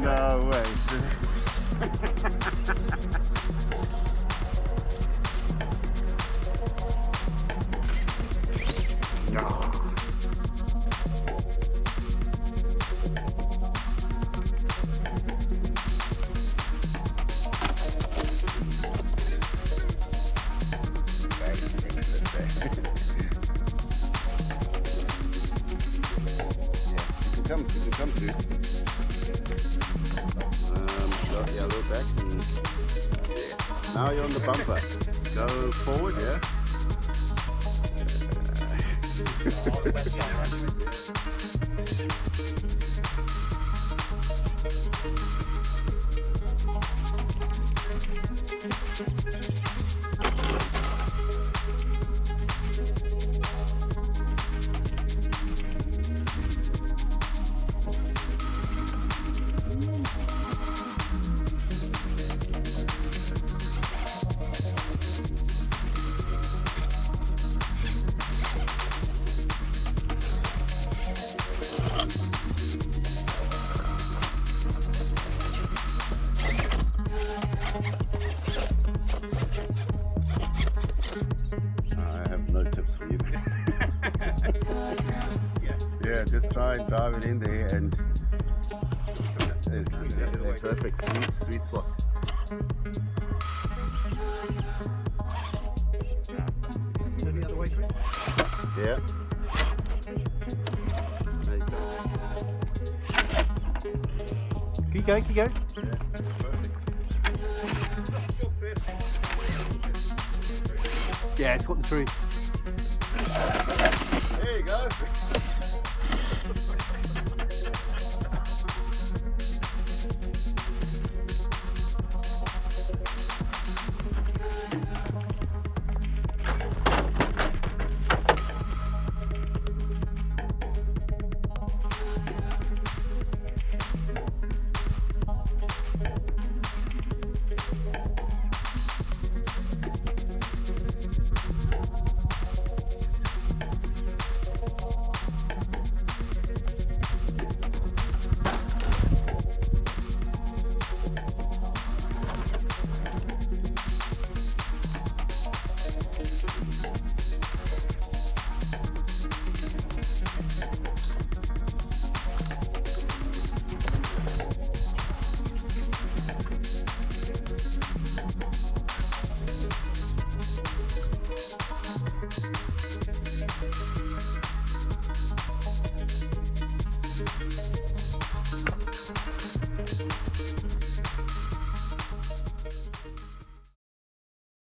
No way. No. You can come through. Yeah, look back. And now you're on the bumper. Go forward, yeah. Yeah, just try and drive it in there, and it's a perfect sweet spot. Turn the other way, Chris. Yeah. There you go. Keep going, keep going. Yeah, perfect. Yeah, it's got the tree. There you go.